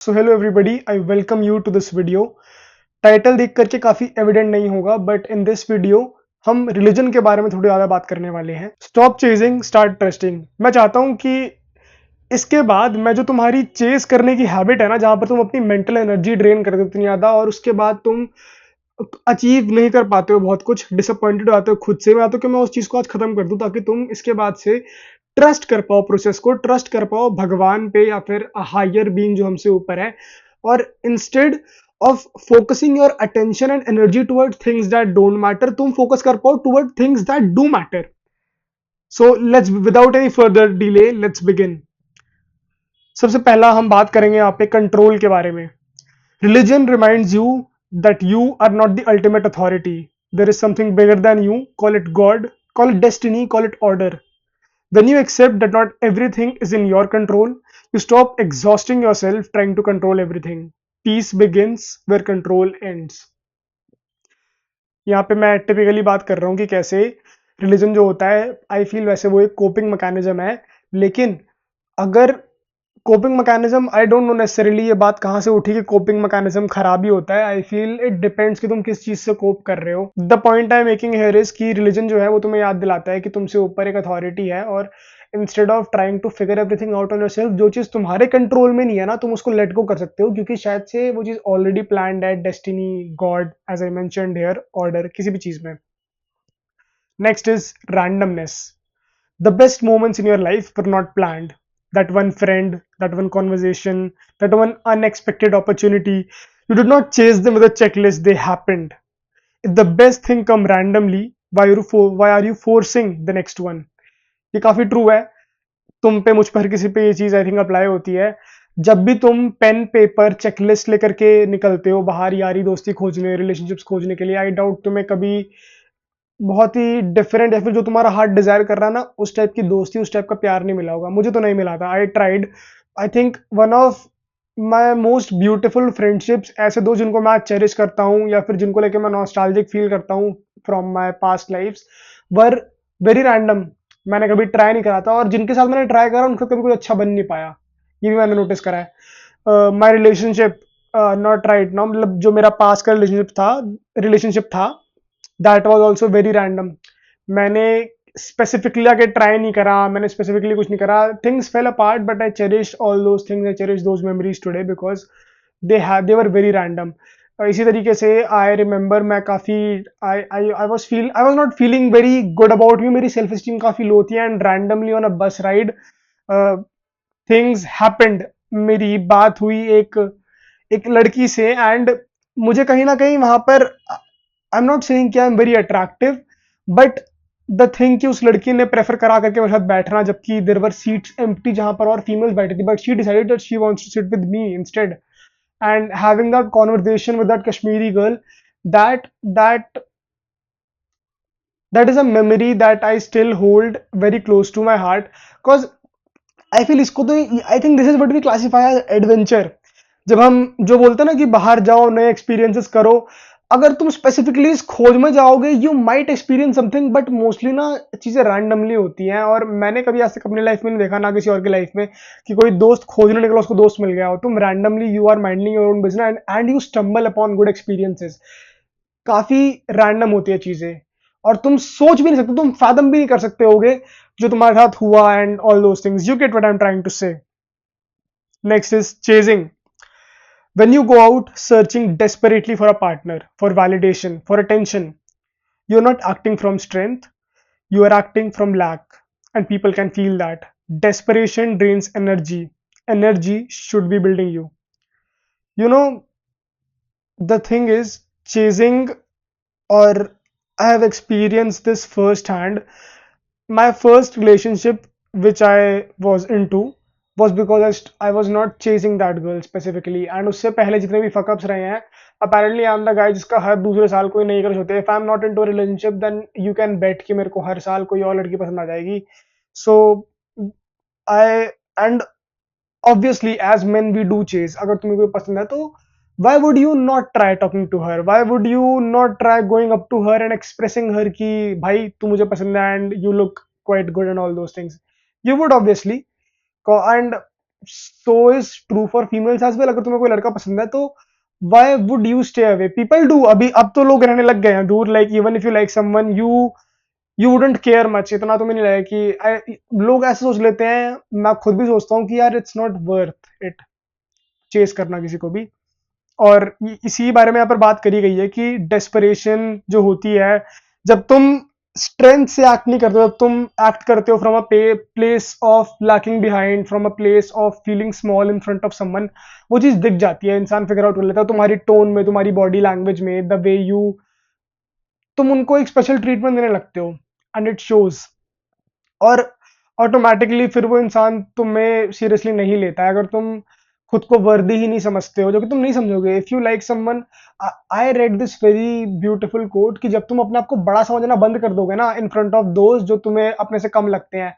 So hello everybody, I welcome you to this video. Title देख करके काफी evident नहीं होगा, बट इन दिस वीडियो हम रिलीजन के बारे में थोड़ी ज्यादा बात करने वाले हैं। Stop chasing, start trusting. मैं चाहता हूं कि इसके बाद मैं जो तुम्हारी चेज करने की हैबिट है ना, जहां पर तुम अपनी मेंटल एनर्जी ड्रेन कर देते हो इतनी ज्यादा, और उसके बाद तुम अचीव नहीं कर पाते हो, बहुत कुछ डिसअपॉइंटेड हो जाते हो खुद से। मैं चाहता हूं कि मैं उस चीज को आज खत्म कर दूं, ताकि तुम इसके बाद से ट्रस्ट कर पाओ, प्रोसेस को ट्रस्ट कर पाओ भगवान पे या फिर हायर बीइंग जो हमसे ऊपर है। और instead of focusing your attention and energy toward things that don't matter, तुम फोकस कर पाओ toward things that do matter. So let's, without any further delay, let's begin. सबसे पहला हम बात करेंगे यहाँ पे कंट्रोल के बारे में। Religion reminds you that you are not the ultimate authority. There is something bigger than you. Call it God, call it destiny, call it order. When you accept that not everything is in your control, you stop exhausting yourself trying to control everything. Peace begins where control ends. यहाँ पे मैं typically बात कर रहा हूँ कि कैसे religion जो होता है, आई फील वैसे वो एक कोपिंग मैकेनिज्म है। लेकिन अगर coping mechanism, I don't no necessarily ये बात कहाँ से उठी कि कोपिंग मैकेनिज्म खराब ही होता है। आई फील इट डिपेंड्स कि तुम किस चीज से कोप कर रहे हो। The point I making here is कि रिलीजन जो है वो तुम्हें याद दिलाता है कि तुमसे ऊपर एक अथॉरिटी है, और instead of trying to figure everything out on yourself, जो चीज तुम्हारे कंट्रोल में नहीं है ना, तुम उसको लेट गो कर सकते हो, क्योंकि शायद से वो चीज ऑलरेडी प्लान्ड है, destiny, God, as I mentioned here, order, किसी भी चीज में। Next is randomness. The best moments in your life were not planned. That one friend, that one conversation, that one unexpected opportunity, you did not chase them with a checklist, they happened. If the best thing come randomly, why are you forcing the next one? ये काफी true है। तुम पे, मुझ पर, किसी पे ये चीज आई थिंक अप्लाई होती है। जब भी तुम पेन पेपर चेकलिस्ट लेकर के निकलते हो बाहर यारी दोस्ती खोजने, रिलेशनशिप्स खोजने के लिए, आई डाउट तुम्हें कभी बहुत ही डिफरेंट या फिर जो तुम्हारा हार्ट डिजायर कर रहा है ना, उस टाइप की दोस्ती, उस टाइप का प्यार नहीं मिला होगा। मुझे तो नहीं मिला था। I tried. I think one of my most beautiful friendships, ऐसे दोस्त जिनको मैं चेरिश करता हूँ या फिर जिनको लेके मैं नॉस्टैल्जिक फील करता हूँ from my past lifes, were very random. मैंने कभी ट्राई नहीं करा था, और जिनके साथ मैंने ट्राई करा उनका कभी कुछ अच्छा बन नहीं पाया। ये भी मैंने नोटिस करा है। My relationship, not right now, मतलब जो मेरा पास्ट का रिलेशनशिप था, that was also very random. मैंने स्पेसिफिकली आके ट्राई नहीं करा, मैंने स्पेसिफिकली कुछ नहीं करा। Things fail apart, but I cherish all those things, I cherish those memories today, because they were very random. इसी तरीके से आई रिमेंबर, मैं काफी I was not feeling very good about me, मेरी सेल्फ स्टीम काफी लो थी, and randomly on a बस ride things happened. मेरी बात हुई एक एक लड़की से, एंड मुझे कहीं ना कहीं वहां पर, आई एम नॉट सेइंग कि I am very attractive, but the thing कि उस लड़की ने प्रेफर करा करके मेरे साथ बैठना, जबकि देयर वर सीट्स एम्प्टी जहां पर और फीमेल्स बैठी थी, but she decided that she wants to sit with me instead, and having that conversation with that Kashmiri girl, that that that is a memory that I still hold very close to my heart. Because I feel इसको तो, I think this is what we classify as adventure. जब हम जो बोलते हैं ना कि बाहर जाओ, नए एक्सपीरियंसेस करो, अगर तुम स्पेसिफिकली इस खोज में जाओगे, you might experience something, but mostly ना चीजें रैंडमली होती हैं। और मैंने कभी आज तक अपनी लाइफ में नहीं देखा, ना किसी और की लाइफ में, कि कोई दोस्त खोजने निकला, उसको दोस्त मिल गया हो। तुम randomly, you are minding your own business, and you stumble upon good experiences. काफी रैंडम होती है चीजें, और तुम सोच भी नहीं सकते, तुम फैदम भी नहीं कर सकते होगे जो तुम्हारे साथ हुआ, and all those things. You get what I am trying to say. Next is chasing. When you go out searching desperately for a partner, for validation, for attention, you're not acting from strength, you are acting from lack. And people can feel that. Desperation drains energy. Energy should be building you. You know, the thing is, chasing, or I have experienced this firsthand. My first relationship, which I was into, was because I was not chasing that girl specifically. And उससे पहले जितने भी fuck-ups रहे हैं, apparently I'm the guy जिसका हर दूसरे साल कोई नई क्रश होती है। If I'm not into a relationship, then you can bet कि मेरे को हर साल कोई और लड़की पसंद आ जाएगी। So I, and obviously as men we do chase. अगर तुम्हें कोई पसंद है तो why would you not try talking to her? Why would you not try going up to her and expressing her कि भाई तू मुझे पसंद है, and you look quite good and all those things? You would obviously. And so is true for females as well. अगर तुम्हें कोई लड़का पसंद है तो why would you stay away? People do, अभी अब तो लोग रहने लग गए हैं दूर। Like even if you like someone, you wouldn't care much, इतना तुम्हें नहीं लगेगा कि लोग ऐसे सोच लेते हैं। मैं खुद भी सोचता हूँ कि यार it's not worth it chase करना किसी को भी। और इसी बारे में यहाँ पर बात करी गई है कि डेस्परेशन जो होती है, जब तुम स्ट्रेंथ से एक्ट नहीं करते हो, जब तुम एक्ट करते हो from a place of lacking behind, from a place of feeling small in front of someone, वो चीज दिख जाती है, इंसान फिगर आउट कर लेता है तुम्हारी टोन में, तुम्हारी बॉडी लैंग्वेज में, द वे यू, तुम उनको एक स्पेशल ट्रीटमेंट देने लगते हो, एंड इट शोज। और ऑटोमेटिकली फिर वो इंसान तुम्हें सीरियसली नहीं लेता है, अगर तुम खुद को वर्दी ही नहीं समझते हो, जो कि तुम नहीं समझोगे if you like someone. I read this very beautiful quote कि जब तुम अपने आप को बड़ा समझना बंद कर दोगे ना इन फ्रंट ऑफ दोस्त जो तुम्हें अपने से कम लगते हैं,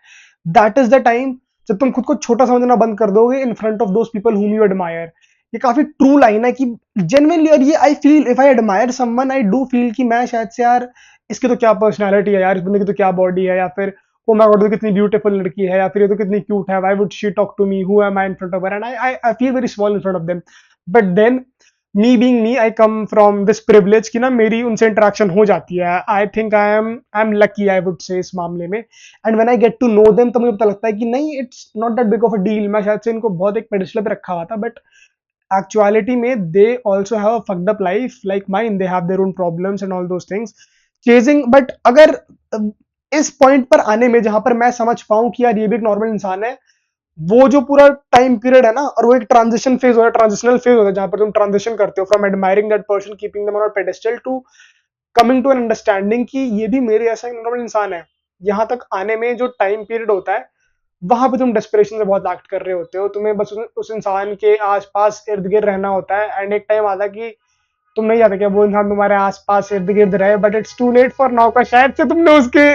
दैट इज द टाइम जब तुम खुद को छोटा समझना बंद कर दोगे इन front of those people whom you admire. ये काफी ट्रू लाइन है कि जेन्युइनली, और ये I feel if I admire someone, I do feel कि मैं शायद से यार इसकी तो क्या पर्सनैलिटी है यार, इस बंदे की तो क्या बॉडी है, या फिर ओ माय गॉड तो कितनी ब्यूटीफुल लड़की है, या फिर ये तो कितनी क्यूट है, why would she talk to me, who am I in front of her, and I feel very small in front of them. But then me being me, I come from this privilege कि ना मेरी उनसे interaction हो जाती है। I think I am lucky, I would say, इस मामले में। And when I get to know them तो मुझे पता लगता है कि नहीं, it's not that big of a deal. मैं शायद से इनको बहुत एक पेडिस्टल पे रखा हुआ था, बट actuality में they also have a fucked up life like mine, they have their own problems and all those things chasing। but अगर इस पॉइंट पर आने में जहां पर मैं समझ पाऊं कि यार ये भी एक नॉर्मल इंसान है, वो जो पूरा टाइम पीरियड है ना, और वो एक ट्रांजिशन फेज होता है, ट्रांजिशनल फेज होता है, जहां पर तुम ट्रांजिशन करते हो from admiring that person, keeping them on a pedestal, to coming to an understanding कि ये भी मेरे ऐसा एक नॉर्मल इंसान है। यहाँ तक आने में जो टाइम पीरियड होता है, वहां पे तुम डेस्परेशन से बहुत एक्ट कर रहे होते हो, तुम्हें बस उस इंसान के आसपास इर्द गिर्द रहना होता है, एंड एक टाइम आता है कि तुम नहीं चाहते कि वो इंसान तुम्हारे आसपास इर्द गिर्द रहे, but it's too late for now का शायद से तुमने उसके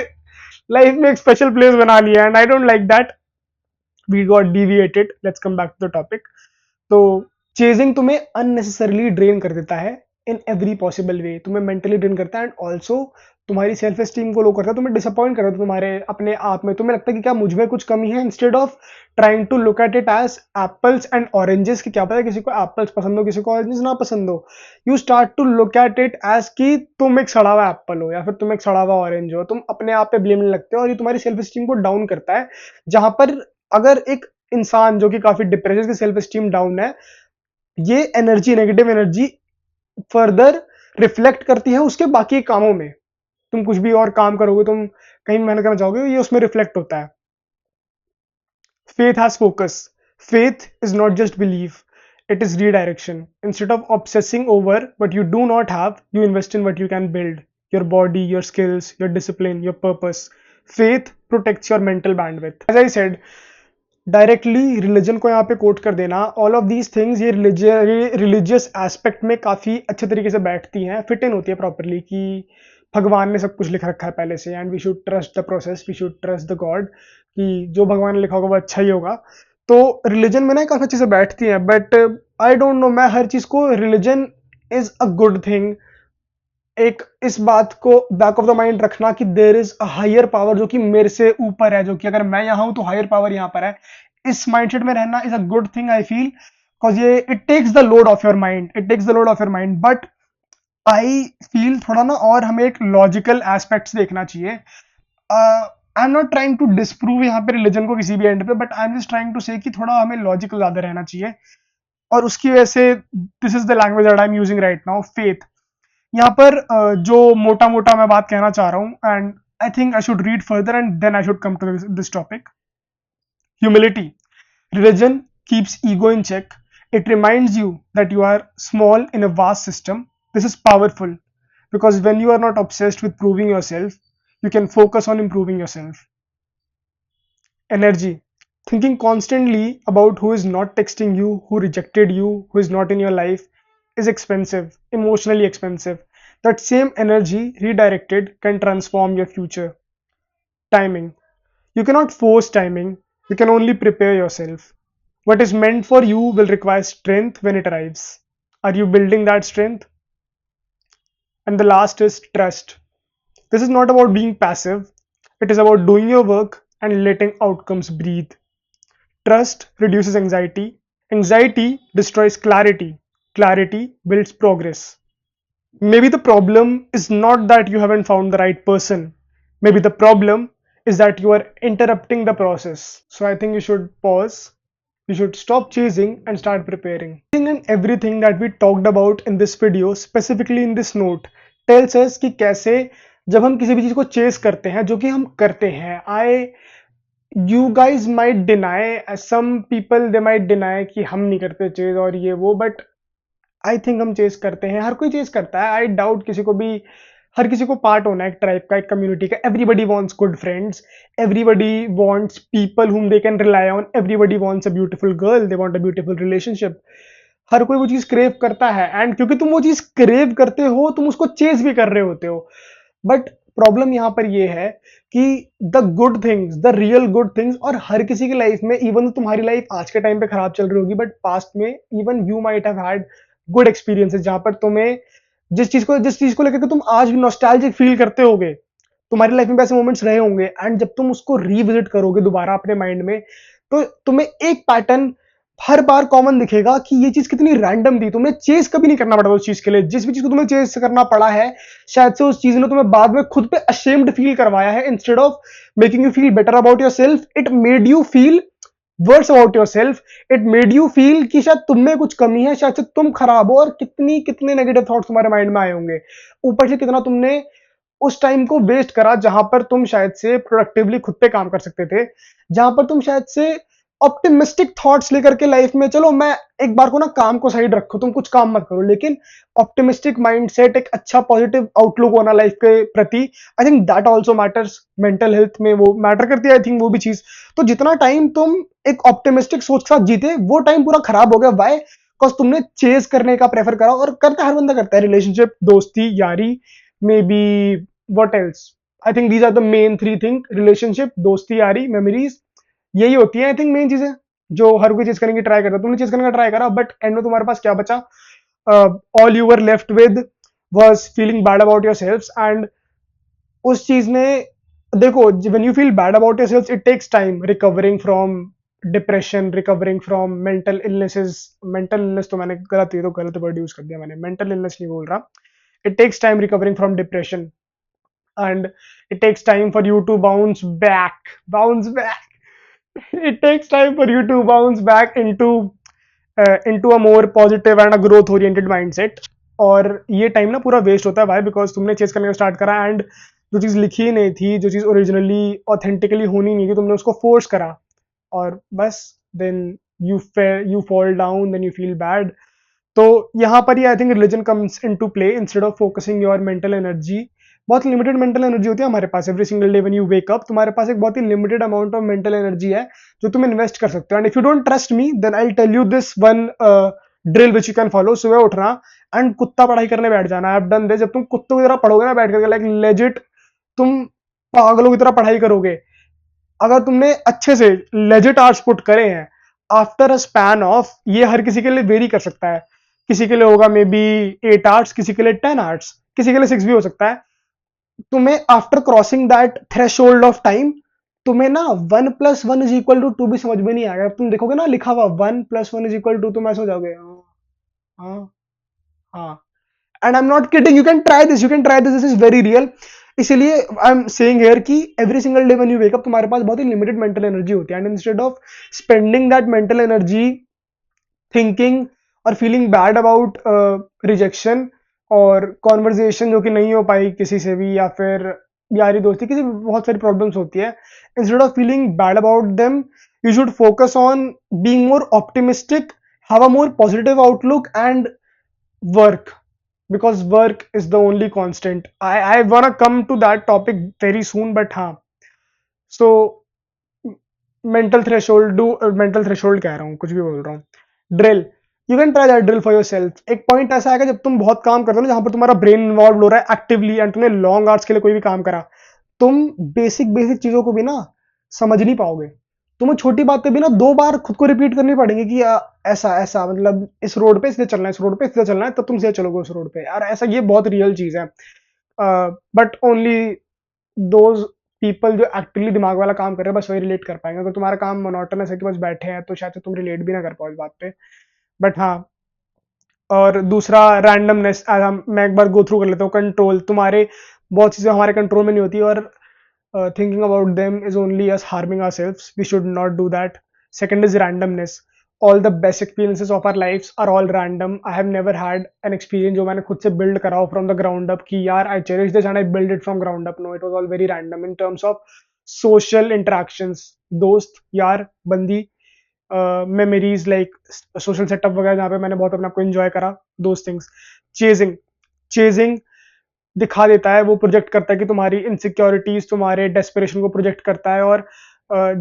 लाइफ में एक स्पेशल प्लेस बना लिया, and I don't like that. We got deviated, let's come back to the topic. तो चेजिंग तुम्हें अननेसेसरली ड्रेन कर देता है इन एवरी पॉसिबल वे, तुम्हें मेंटली ड्रेन करता है, एंड ऑल्सो तुम्हारी सेल्फ एस्टीम को लो करता है, तुम्हें डिसअपॉइंट करता है तुम्हारे अपने आप में, तुम्हें लगता है कि क्या मुझ में कुछ कमी है, instead of trying to look at it as apples and oranges, कि क्या पता किसी को एप्पल्स पसंद हो, किसी को ऑरेंजेस ना पसंद हो। You start to look at it as कि तुम एक सड़ा हुआ एप्पल हो या फिर तुम एक सड़ा हुआ ऑरेंज हो, तुम अपने आप पे ब्लेम लगते हो, और ये तुम्हारी सेल्फ एस्टीम को डाउन करता है। जहां पर अगर एक इंसान जो कि काफी डिप्रेशन की सेल्फ एस्टीम डाउन है, ये energy, negative energy further reflect करती है उसके बाकी कामों में। तुम कुछ भी और काम करोगे, तुम कहीं मेहनत करना चाहोगे, ये उसमें रिफ्लेक्ट होता है। Faith has focus. Faith is not just belief, it is redirection. Instead of obsessing over what you do not have, you invest in what you can build: your body, your skills, your discipline, your purpose. Faith protects your mental bandwidth. As I said, directly religion को यहाँ पे coat कर देना, all of these things ये religious aspect में काफ़ी अच्छे तरीके से बैठती हैं, फिट इन होती है प्रॉपरली, कि भगवान ने सब कुछ लिख रखा है पहले से, and we should trust the process, we should trust the God, कि जो भगवान ने लिखा होगा वो अच्छा ही होगा। तो रिलीजन में ना काफ़ी अच्छे से बैठती हैं, बट आई डोंट नो, मैं हर चीज़ को religion is a good thing, एक इस बात को बैक ऑफ द माइंड रखना कि there is a higher power जो कि मेरे से ऊपर है, जो कि अगर मैं यहाँ हूं तो हायर पावर यहाँ पर है, इस माइंडसेट में रहना is a good thing I feel, because ये it takes the load of your mind, it takes the load of your mind. But I feel थोड़ा ना और हमें एक लॉजिकल एस्पेक्ट्स देखना चाहिए। I am not trying to disprove यहाँ पे रिलीजन को किसी भी एंड पे, but I am just trying to say कि थोड़ा हमें लॉजिकल ज्यादा रहना चाहिए, और उसकी वजह से this is the language that I am using right now, faith. यहाँ पर जो मोटा मोटा मैं बात कहना चाह रहा हूँ, and I think I should read further and then I should come to this topic: humility. Religion keeps ego in check. It reminds you that you are small in a vast system. This is powerful because when you are not obsessed with proving yourself, you can focus on improving yourself. Energy. Thinking constantly about who is not texting you, who rejected you, who is not in your life is expensive, emotionally expensive. That same energy redirected can transform your future. Timing. You cannot force timing, you can only prepare yourself. What is meant for you will require strength when it arrives. Are you building that strength? And the last is trust. This is not about being passive, it is about doing your work and letting outcomes breathe. Trust reduces anxiety. Anxiety destroys clarity. Clarity builds progress. Maybe the problem is not that you haven't found the right person. Maybe the problem is that you are interrupting the process. So I think you should pause. You should stop chasing and start preparing. Anything and everything that we talked about in this video, specifically in this note, tells us कि कैसे जब हम किसी भी चीज को chess करते हैं, जो कि हम करते हैं, you guys might deny, some people they might deny कि हम नहीं करते चेज और ये वो, बट आई थिंक हम चेस करते हैं, हर कोई चेस करता है. आई डाउट किसी को भी, हर किसी को पार्ट होना है एक ट्राइब का, एक कम्युनिटी का. Everybody wants good friends, everybody wants people whom they can rely on, everybody wants a beautiful girl, they want a beautiful relationship. हर कोई वो चीज क्रेव करता है, एंड क्योंकि तुम वो चीज क्रेव करते हो, तुम उसको चेस भी कर रहे होते हो. बट प्रॉब्लम यहाँ पर ये है कि the good things, the real good things, और हर किसी की लाइफ में, इवन तुम्हारी लाइफ आज के टाइम पे खराब चल रही होगी, बट पास्ट में even you might have had good experiences, जहां पर तुम्हें जिस चीज को लेकर के तुम आज भी नॉस्टैल्जिक फील करते होगे, तुम्हारी लाइफ में भी ऐसे मोमेंट्स रहे होंगे, एंड जब तुम उसको रिविजिट करोगे दोबारा अपने माइंड में, तो तुम्हें एक पैटर्न हर बार कॉमन दिखेगा कि ये चीज कितनी रैंडम थी. तुम्हें चेस कभी नहीं करना पड़ा उस चीज के लिए. जिस भी चीज को तुम्हें चेस करना पड़ा है, शायद से उस चीज ने तुम्हें बाद में खुद पे अशेम्ड फील करवाया है. Instead of making you feel better about yourself, it made you feel worse about yourself. It made you feel कि शायद तुम में कुछ कमी है, शायद से तुम खराब हो, और कितने नेगेटिव थॉट्स तुम्हारे माइंड में आए होंगे. ऊपर से कितना तुमने उस टाइम को वेस्ट करा जहां पर तुम शायद से प्रोडक्टिवली खुद पे काम कर सकते थे, जहां पर तुम शायद से ऑप्टिमिस्टिक थॉट्स लेकर के लाइफ में, चलो मैं एक बार को ना काम को साइड रखो, तुम कुछ काम मत करो, लेकिन ऑप्टिमिस्टिक माइंडसेट, एक अच्छा पॉजिटिव आउटलुक होना लाइफ के प्रति, आई think that also matters. Mental health में वो मैटर करती है, आई थिंक वो भी चीज. तो जितना टाइम तुम एक ऑप्टिमिस्टिक सोच के साथ जीते, वो टाइम पूरा खराब हो गया. वाई? बिकॉज तुमने चेज करने का प्रेफर करा, और करता हर बंदा करता है. रिलेशनशिप, दोस्ती, यारी, maybe what else. I think these are the main three thing. Relationship, दोस्ती, यारी, मेमोरीज, यही होती है आई थिंक मेन चीजें जो हर कोई चीज करने की ट्राई करता. तुमने चीज करने का ट्राई करा, बट एंड में तुम्हारे पास क्या बचा? All you were left with was feeling bad about yourself. And उस चीज ने, देखो, when you feel bad about yourself, it takes time recovering from depression, recovering from mental illnesses. Mental illness तो मैंने गलत, ये तो गलत वर्ड यूज कर दिया मैंने, मेंटल इलनेस नहीं बोल रहा. It takes time recovering from depression, and it takes time for you to bounce back. It takes time for you to bounce back into a more positive and a growth oriented mindset. और ये time ना पूरा waste होता है. भाई, because तुमने chess करने का स्टार्ट करा, एंड जो चीज लिखी नहीं थी, जो चीज ओरिजिनली ऑथेंटिकली होनी नहीं थी, तुमने उसको फोर्स करा, और बस then you fall down, then you feel bad. तो यहाँ पर ही I think religion comes into play. Instead of focusing your mental energy, बहुत लिमिटेड मेंटल एनर्जी होती है हमारे पास. Every single day when you wake up, तुम्हारे पास एक बहुत ही limited amount of mental energy है जो तुम इन्वेस्ट कर सकते हो. And if you don't trust me, then I will tell you this one drill which you can follow. सुबह उठना एंड कुत्ता पढ़ाई करने बैठ जाना. I have done this. जब तुम कुत्तों की तरह पढ़ोगे ना बैठ करके, लाइक लेजिट, तुम पागलों की तरह पढ़ाई करोगे. अगर तुमने अच्छे से लेजिट आवर्स पुट करे हैं, आफ्टर अ स्पैन ऑफ, ये हर किसी के लिए वेरी कर सकता है. किसी के लिए होगा मे बी 8 आवर्स, किसी के लिए 10 आवर्स, किसी के लिए 6 भी हो सकता है. तुम्हें after crossing that threshold of time, तुम्हें ना 1 + 1 = 2 भी समझ में नहीं आएगा. तुम देखोगे ना लिखा हुआ 1 + 1 = 2, तुम ऐसे हो जाओगे, हाँ हाँ. And I am not kidding, you can try this, this is very real. इसीलिए आई एम सेइंग हियर कि every single day when you wake up, तुम्हारे पास बहुत ही लिमिटेड मेंटल एनर्जी होती है. And instead of spending that mental energy thinking और feeling bad about rejection और conversation जो कि नहीं हो पाई किसी से भी, या फिर यारी दोस्ती, किसी बहुत सारी प्रॉब्लम्स होती है. Instead of feeling bad about them, you should focus on being more optimistic, have a more positive outlook, and work, because work is the only constant. I wanna come to that topic very soon, but हाँ, so mental threshold, mental threshold कह रहा हूँ, कुछ भी बोल रहा हूँ. Drill, you can try that drill for your self. एक पॉइंट ऐसा आएगा जब तुम बहुत काम करते हो ना, जहां पर तुम्हारा ब्रेन इन्वॉल्व हो रहा है एक्टिवली, एंड तुमने लॉन्ग आवर्स के लिए कोई भी काम करा, तुम बेसिक चीजों को भी ना समझ नहीं पाओगे. तुम्हें छोटी बातें भी ना 2 बार खुद को रिपीट करनी पड़ेंगी कि ऐसा ऐसा, मतलब इस रोड पे सीधे चलना है, इस रोड पे सीधे चलना है, तब तुम सीधे चलोगे उस रोड पे. यार ऐसा, ये बहुत रियल चीज है. बट ओनली दोज पीपल जो एक्टिवली दिमाग वाला काम कर रहे हैं बस वही रिलेट कर पाएंगे। अगर तुम्हारा काम मोनोटोनस है कि बस बैठे हैं तो शायद से तुम रिलेट भी ना कर पाओ इस बात पे। बट हाँ, और दूसरा रैंडमनेस, मैं एक बार गो थ्रू कर लेता हूँ। कंट्रोल, तुम्हारे बहुत चीज़ें हमारे कंट्रोल में नहीं होती, और thinking about them is only us harming ourselves. We should not do that. Second is randomness. All the best experiences of our lives are all random. I have never had an experience जो मैंने खुद से build करा हो from the ground up कि यार I cherish this and I build it from ground up. No, it was all very random in terms of social interactions. दोस्त, यार, बंदी, मेमोरीज लाइक सोशल सेटअप वगैरह जहाँ पे मैंने बहुत अपने आप को एंजॉय करा, दोज थिंग्स। चेजिंग, चेजिंग दिखा देता है, वो प्रोजेक्ट करता है कि तुम्हारी इनसिक्योरिटीज, तुम्हारे डेस्परेशन को प्रोजेक्ट करता है, और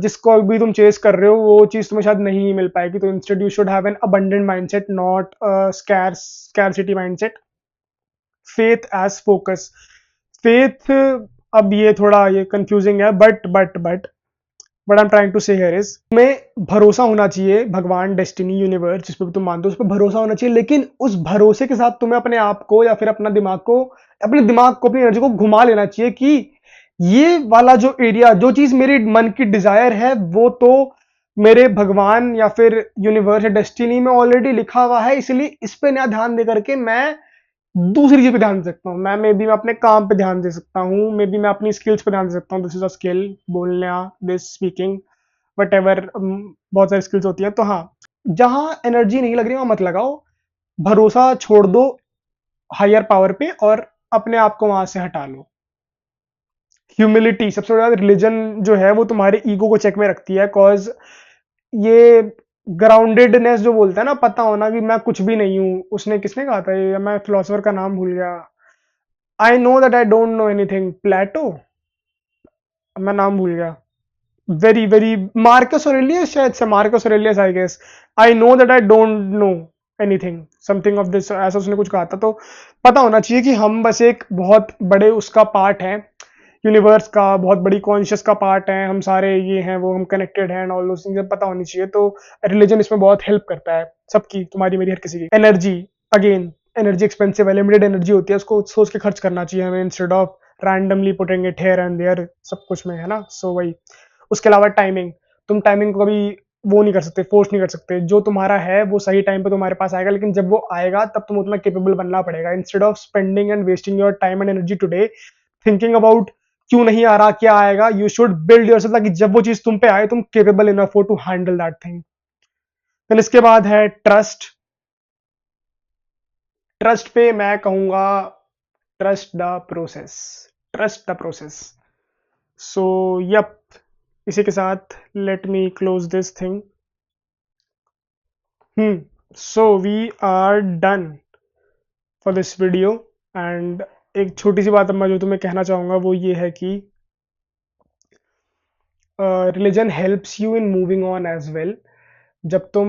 जिसको भी तुम चेस कर रहे हो वो चीज तुम्हें शायद नहीं मिल पाएगी। तो instead you should have an abundant mindset, not scarcity mindset. Faith as focus, faith, अब ये थोड़ा ये कंफ्यूजिंग है, but I am trying to say here is, तुम्हें भरोसा होना चाहिए भगवान, डेस्टिनी, यूनिवर्स, जिस पे भी तुम मानते हो उस पर भरोसा होना चाहिए, लेकिन उस भरोसे के साथ तुम्हें अपने आप को या फिर अपने एनर्जी को घुमा लेना चाहिए कि ये वाला जो एरिया, जो चीज मेरे मन की डिजायर है, वो तो मेरे भगवान या फिर यूनिवर्स या डेस्टिनी में ऑलरेडी लिखा हुआ है, इसलिए इस पे ना ध्यान दे करके मैं दूसरी चीज पे ध्यान दे सकता हूँ। मे बी मैं अपने काम पे ध्यान दे सकता हूँ, मे बी मैं अपनी स्किल्स पे ध्यान दे सकता हूँ। दिस इज अ स्किल, बोलना, दिस स्पीकिंग, वट एवर, बहुत सारी स्किल्स होती हैं। तो हाँ, जहां एनर्जी नहीं लग रही वहां मत लगाओ, भरोसा छोड़ दो हायर पावर पे और अपने आप को वहां से हटा लो। ह्यूमिलिटी, सबसे बड़ा रिलीजन जो है वो तुम्हारे ईगो को चेक में रखती है, कॉज ये ग्राउंडेडनेस जो बोलता है ना, पता होना कि मैं कुछ भी नहीं हूं, उसने किसने कहा था ये, मैं फिलोसोफर का नाम भूल गया, I know that I don't know anything, Plato, मैं नाम भूल गया, वेरी वेरी, मार्कस ऑरेलियस, शायद से Marcus Aurelius, I guess, I know that I don't know anything, something of this, ऐसा उसने कुछ कहा था। तो पता होना चाहिए कि हम बस एक बहुत बड़े उसका पार्ट है, यूनिवर्स का बहुत बड़ी कॉन्शियस का पार्ट है, हम सारे ये हैं वो, हम कनेक्टेड हैं, ऑल दोस थिंग्स पता होनी चाहिए। तो रिलीजन इसमें बहुत हेल्प करता है सबकी, तुम्हारी मेरी हर किसी की। एनर्जी, अगेन एनर्जी एक्सपेंसिव है, लिमिटेड एनर्जी होती है, उसको सोच के खर्च करना चाहिए हमें, instead of randomly putting it here and there, सब कुछ में, है ना। सो वही, उसके अलावा टाइमिंग, तुम टाइमिंग को कभी वो नहीं कर सकते, फोर्स नहीं कर सकते, जो तुम्हारा है वो सही टाइम पे तुम्हारे पास आएगा, लेकिन जब वो आएगा तब तुम उतना केपेबल बनना पड़ेगा। Instead of spending and wasting your time and energy today thinking about क्यों नहीं आ रहा, क्या आएगा, यू शुड बिल्ड योरसेल्फ ताकि जब वो चीज तुम पे आए तुम केपेबल इनफ हो टू हैंडल दैट थिंग। फिर इसके बाद है ट्रस्ट। ट्रस्ट पे मैं कहूंगा trust the process, trust the process. So yup, इसी के साथ let me close this thing. So we are done for this video, and एक छोटी सी बात अब मैं जो तुम्हें कहना चाहूंगा वो ये है कि religion helps you in moving on as well. जब तुम,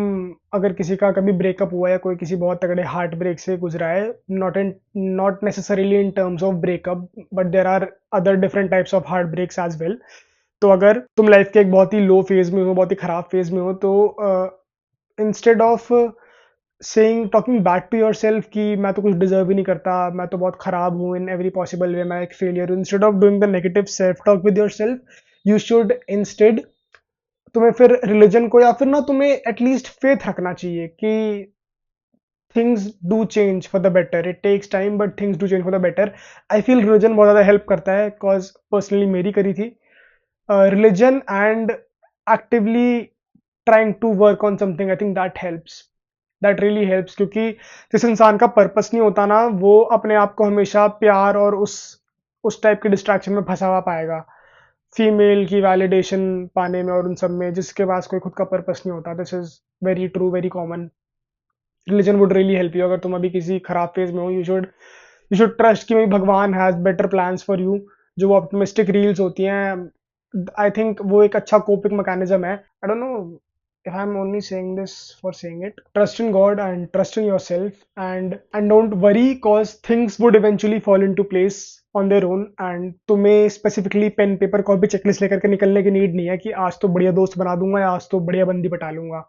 अगर किसी का कभी ब्रेकअप हुआ है, कोई किसी बहुत तगड़े हार्ट ब्रेक से गुजरा है, not necessarily in terms of breakup, but there are other different types of heart breaks as well. तो अगर तुम लाइफ के एक बहुत ही लो फेज में हो, बहुत ही खराब फेज में हो, तो instead of saying, talking back to yourself कि मैं तो कुछ डिजर्व ही नहीं करता, मैं तो बहुत खराब हूँ इन एवरी पॉसिबल वे, मैं एक फेलियर हूँ, instead of doing the negative self talk with your self, you should instead, तुम्हें फिर रिलीजन को या फिर ना तुम्हें एटलीस्ट फेथ रखना चाहिए कि things do change for the better, it takes time but things do change for the better. I feel religion बहुत ज़्यादा हेल्प करता है, बिकॉज पर्सनली मेरी करी थी religion, and actively trying to work on something, I think that helps, that really helps, क्योंकि जिस इंसान का पर्पस नहीं होता ना, वो अपने आप को हमेशा प्यार और उस टाइप के डिस्ट्रैक्शन में फंसा हुआ पाएगा, फीमेल की वैलिडेशन पाने में और उन सब में, जिसके पास कोई खुद का पर्पस नहीं होता। This is very true, very common. Religion would really help you, अगर तुम अभी किसी खराब फेज में हो, यू शुड ट्रस्ट कि मेरी भगवान has better plans for you. जो वो ऑप्टिमिस्टिक रील्स होती हैं, आई थिंक वो एक अच्छा कोपिंग मैकेनिज्म है। आई don't no if I'm only saying this for saying it. Trust in God and trust in yourself, and don't worry, cause things would eventually fall into place on their own, and तुम्हें specifically pen paper copy checklist लेकर के निकलने की need नहीं है कि आज तो बढ़िया दोस्त बना दूंगा या आज तो बढ़िया बंदी पटा लूंगा।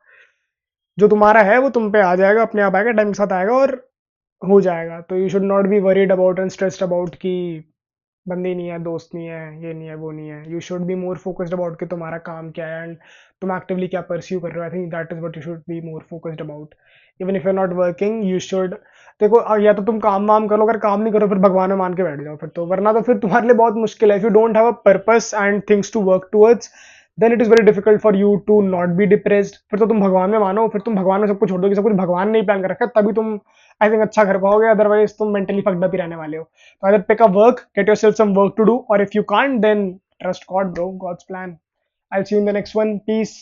जो तुम्हारा है वो तुम पे आ जाएगा, अपने आप आएगा, टाइम के साथ आएगा और हो जाएगा। तो you should not be worried about and stressed about कि बंदे नहीं है, दोस्त नहीं है, ये नहीं है, वो नहीं है। You should be more focused about कि तुम्हारा काम क्या है एंड तुम एक्टिवली क्या परस्यू कर रहे हो। I think that is what you should be more focused about. Even if you are not working you should, देखो या तो तुम काम वाम करो, अगर काम नहीं करो फिर भगवान में मान के बैठ जाओ फिर तो, वरना तो फिर तुम्हारे लिए बहुत मुश्किल है। If you don't have a purpose and things to work towards then it is very difficult for you to not be depressed. फिर तो तुम भगवान में मानो, फिर तुम भगवान में सब कुछ छोड़ दो कि सब कुछ भगवान ने ही प्लान कर रखा है, तभी तुम आई थिंक अच्छा कर पाओगे, अदरवाइज तुम मेंटली फक्ड अप ही रहने वाले हो। तो either pick a work, get yourself some work to do, or if you can't, then trust God, bro. God's plan. I'll see you in the next one. Peace.